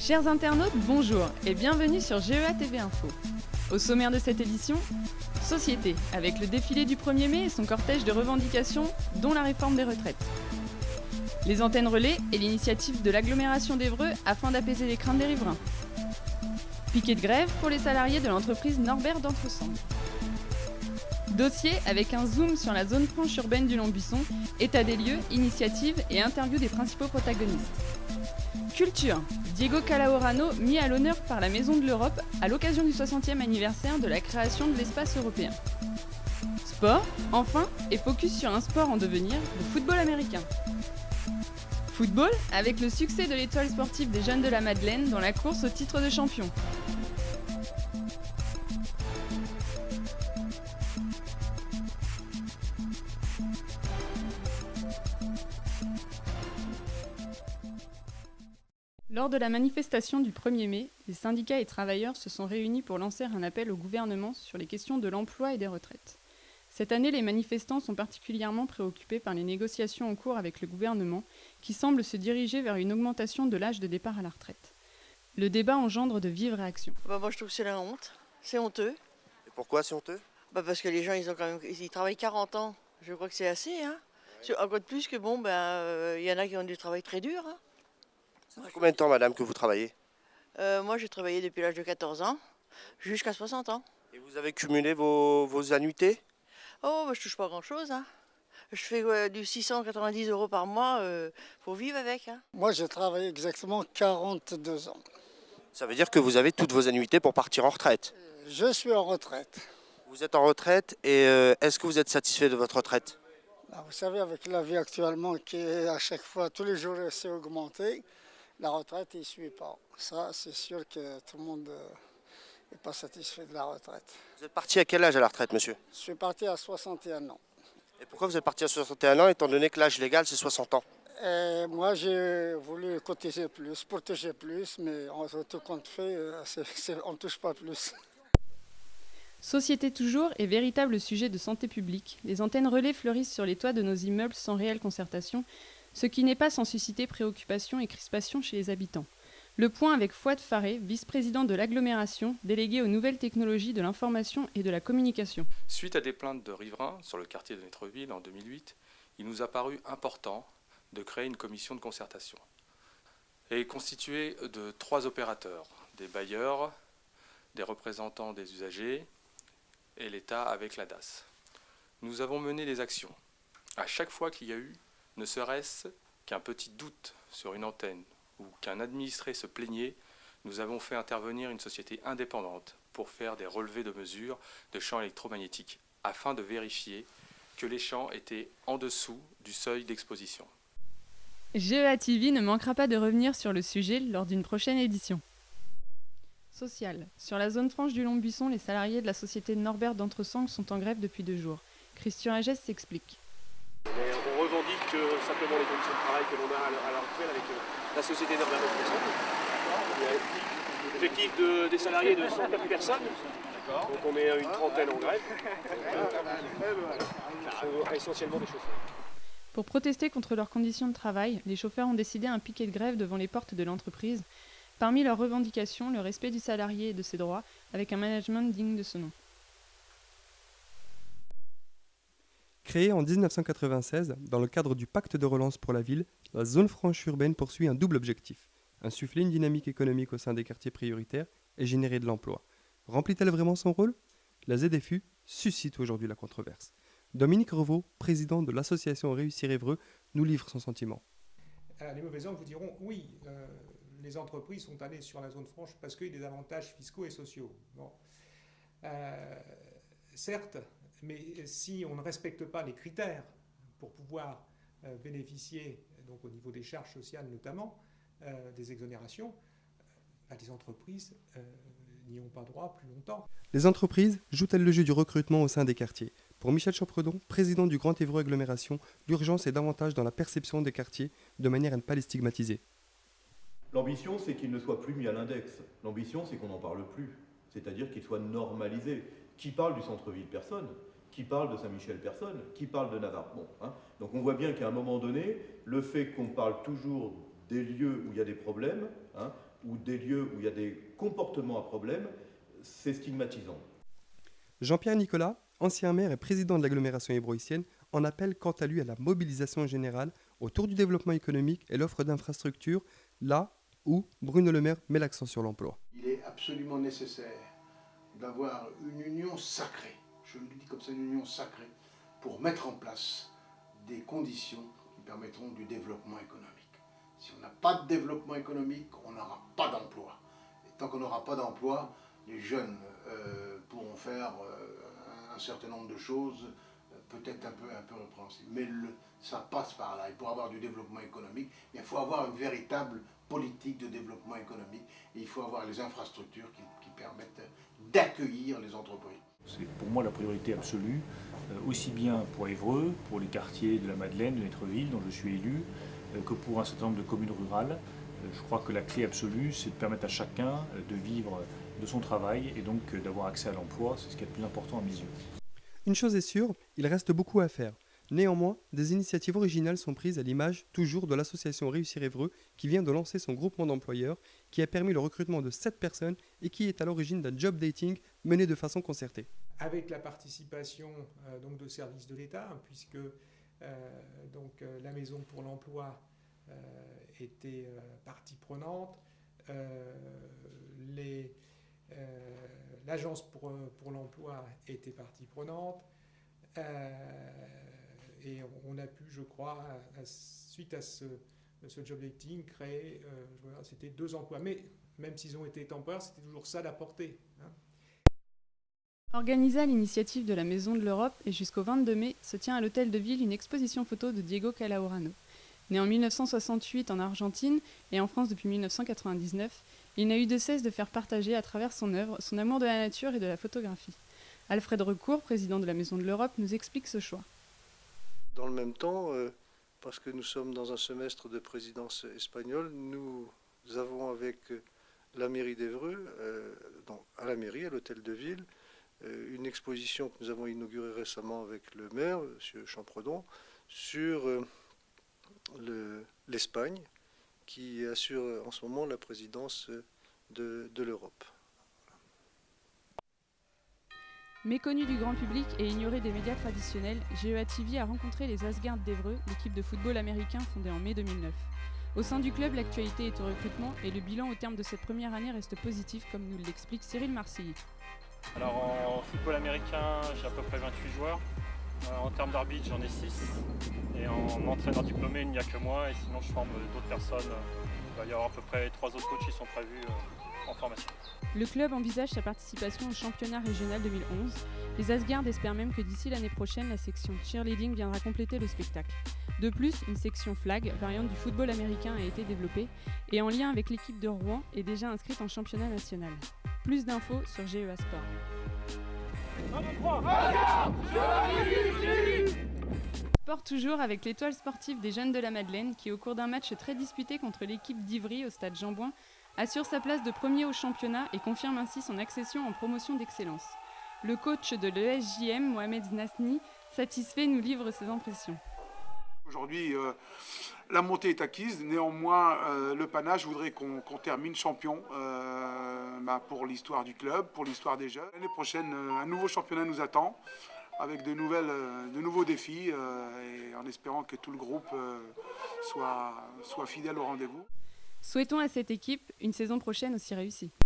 Chers internautes, bonjour et bienvenue sur GEA TV Info. Au sommaire de cette édition, Société, avec le défilé du 1er mai et son cortège de revendications, dont la réforme des retraites. Les antennes relais et l'initiative de l'agglomération d'Évreux afin d'apaiser les craintes des riverains. Piquet de grève pour les salariés de l'entreprise Norbert d'Entresang. Dossier avec un zoom sur la zone franche urbaine du Long-Buisson, état des lieux, initiatives et interviews des principaux protagonistes. Culture, Diego Calahorrano mis à l'honneur par la Maison de l'Europe à l'occasion du 60e anniversaire de la création de l'espace européen. Sport, enfin, et focus sur un sport en devenir, le football américain. Football, avec le succès de l'étoile sportive des Jeunes de la Madeleine dans la course au titre de champion. Lors de la manifestation du 1er mai, les syndicats et travailleurs se sont réunis pour lancer un appel au gouvernement sur les questions de l'emploi et des retraites. Cette année, les manifestants sont particulièrement préoccupés par les négociations en cours avec le gouvernement qui semblent se diriger vers une augmentation de l'âge de départ à la retraite. Le débat engendre de vives réactions. Moi je trouve que c'est la honte, c'est honteux. Et pourquoi c'est honteux ? Parce que les gens ils travaillent 40 ans, je crois que c'est assez. Ouais. Encore de plus que y en a qui ont du travail très dur. Ça fait combien de temps, madame, que vous travaillez ? Moi j'ai travaillé depuis l'âge de 14 ans jusqu'à 60 ans. Et vous avez cumulé vos annuités ? Je touche pas grand chose. Je fais du 690 € par mois, faut vivre avec. Moi j'ai travaillé exactement 42 ans. Ça veut dire que vous avez toutes vos annuités pour partir en retraite ? Je suis en retraite. Vous êtes en retraite et est-ce que vous êtes satisfait de votre retraite ? Vous savez, avec la vie actuellement qui est à chaque fois, tous les jours, c'est augmenté, la retraite, il ne suit pas. Ça, c'est sûr que tout le monde n'est pas satisfait de la retraite. Vous êtes parti à quel âge à la retraite, monsieur ? Je suis parti à 61 ans. Et pourquoi vous êtes parti à 61 ans, étant donné que l'âge légal, c'est 60 ans ? Moi, j'ai voulu cotiser plus, protéger plus, mais en tout compte fait, on ne touche pas plus. Société toujours et véritable sujet de santé publique, les antennes relais fleurissent sur les toits de nos immeubles sans réelle concertation, ce qui n'est pas sans susciter préoccupation et crispation chez les habitants. Le point avec Fouad Faré, vice-président de l'agglomération, délégué aux nouvelles technologies de l'information et de la communication. Suite à des plaintes de riverains sur le quartier de Netreville en 2008, il nous a paru important de créer une commission de concertation. Elle est constituée de 3 opérateurs, des bailleurs, des représentants des usagers et l'État avec la DAS. Nous avons mené des actions. À chaque fois qu'il y a eu, ne serait-ce qu'un petit doute sur une antenne ou qu'un administré se plaignait, nous avons fait intervenir une société indépendante pour faire des relevés de mesures de champs électromagnétiques afin de vérifier que les champs étaient en dessous du seuil d'exposition. GEA TV ne manquera pas de revenir sur le sujet lors d'une prochaine édition. Social. Sur la zone franche du Long-Buisson, les salariés de la société Norbert d'Entresang sont en grève depuis 2 jours. Christian Agès s'explique. On revendique simplement les conditions de travail que l'on a à l'heure actuelle avec la société Norbert d'Entresang. L'effectif des salariés de 104 personnes. Donc on est une trentaine en grève. Essentiellement des chauffeurs. Pour protester contre leurs conditions de travail, les chauffeurs ont décidé un piquet de grève devant les portes de l'entreprise. Parmi leurs revendications, le respect du salarié et de ses droits, avec un management digne de ce nom. Créée en 1996, dans le cadre du pacte de relance pour la ville, la zone franche urbaine poursuit un double objectif. Insuffler une dynamique économique au sein des quartiers prioritaires et générer de l'emploi. Remplit-elle vraiment son rôle ? La ZFU suscite aujourd'hui la controverse. Dominique Revaux, président de l'association Réussir Évreux, nous livre son sentiment. Les mauvais angles vous diront oui, les entreprises sont allées sur la zone franche parce qu'il y a des avantages fiscaux et sociaux. Bon. Certes, mais si on ne respecte pas les critères pour pouvoir bénéficier, donc au niveau des charges sociales notamment, des exonérations, les entreprises n'y ont pas droit plus longtemps. Les entreprises jouent-elles le jeu du recrutement au sein des quartiers ? Pour Michel Champredon, président du Grand Évreux Agglomération, l'urgence est davantage dans la perception des quartiers de manière à ne pas les stigmatiser. L'ambition, c'est qu'il ne soit plus mis à l'index. L'ambition, c'est qu'on n'en parle plus. C'est-à-dire qu'il soit normalisé. Qui parle du centre-ville ? Personne. Qui parle de Saint-Michel ? Personne. Qui parle de Navarre ? Donc on voit bien qu'à un moment donné, le fait qu'on parle toujours des lieux où il y a des problèmes, ou des lieux où il y a des comportements à problème, c'est stigmatisant. Jean-Pierre Nicolas, ancien maire et président de l'agglomération hébroïcienne, en appelle quant à lui à la mobilisation générale autour du développement économique et l'offre d'infrastructures, là où Bruno Le Maire met l'accent sur l'emploi. Il est absolument nécessaire d'avoir une union sacrée, je le dis comme ça, une union sacrée, pour mettre en place des conditions qui permettront du développement économique. Si on n'a pas de développement économique, on n'aura pas d'emploi. Et tant qu'on n'aura pas d'emploi, les jeunes pourront faire un certain nombre de choses, peut-être un peu répréhensibles. Mais ça passe par là. Et pour avoir du développement économique, il faut avoir une véritable politique de développement économique. Et il faut avoir les infrastructures qui permettent d'accueillir les entreprises. C'est pour moi la priorité absolue, aussi bien pour Évreux, pour les quartiers de la Madeleine, de Nétreville, dont je suis élu, que pour un certain nombre de communes rurales. Je crois que la clé absolue, c'est de permettre à chacun de vivre de son travail et donc d'avoir accès à l'emploi. C'est ce qui est le plus important à mes yeux. Une chose est sûre, il reste beaucoup à faire. Néanmoins, des initiatives originales sont prises à l'image toujours de l'association Réussir Évreux qui vient de lancer son groupement d'employeurs qui a permis le recrutement de 7 personnes et qui est à l'origine d'un job dating mené de façon concertée. Avec la participation donc de services de l'État, puisque la Maison pour l'Emploi était partie prenante, l'Agence pour l'Emploi était partie prenante, et on a pu, je crois, suite à ce job dating, créer, c'était 2 emplois. Mais même s'ils ont été temporaires, c'était toujours ça la portée. Organisée à l'initiative de la Maison de l'Europe et jusqu'au 22 mai, se tient à l'Hôtel de Ville une exposition photo de Diego Calahorrano. Né en 1968 en Argentine et en France depuis 1999, il n'a eu de cesse de faire partager à travers son œuvre son amour de la nature et de la photographie. Alfred Recourt, président de la Maison de l'Europe, nous explique ce choix. Dans le même temps, parce que nous sommes dans un semestre de présidence espagnole, nous avons avec la mairie d'Évreux, à la mairie, à l'Hôtel de Ville, une exposition que nous avons inaugurée récemment avec le maire, M. Champredon, sur l'Espagne, qui assure en ce moment la présidence de l'Europe. Méconnu du grand public et ignoré des médias traditionnels, GEA TV a rencontré les Asgards d'Évreux, l'équipe de football américain fondée en mai 2009. Au sein du club, l'actualité est au recrutement et le bilan au terme de cette première année reste positif, comme nous l'explique Cyril Marcilly. Alors en football américain, j'ai à peu près 28 joueurs. En termes d'arbitre, j'en ai 6. Et en entraîneur diplômé, il n'y a que moi. Et sinon, je forme d'autres personnes. Il va y avoir à peu près 3 autres coachs qui sont prévus en formation. Le club envisage sa participation au championnat régional 2011. Les Asgards espèrent même que d'ici l'année prochaine, la section cheerleading viendra compléter le spectacle. De plus, une section flag, variante du football américain, a été développée et en lien avec l'équipe de Rouen est déjà inscrite en championnat national. Plus d'infos sur GEA Sport. 1, 2, 3. Sport toujours avec l'étoile sportive des jeunes de la Madeleine qui, au cours d'un match très disputé contre l'équipe d'Ivry au stade Jean-Bouin, assure sa place de premier au championnat et confirme ainsi son accession en promotion d'excellence. Le coach de l'ESJM, Mohamed Nasni, satisfait, nous livre ses impressions. Aujourd'hui, la montée est acquise. Néanmoins, le panache voudrait qu'on termine champion pour l'histoire du club, pour l'histoire des jeunes. L'année prochaine, un nouveau championnat nous attend, avec de nouveaux défis, et en espérant que tout le groupe soit fidèle au rendez-vous. Souhaitons à cette équipe une saison prochaine aussi réussie.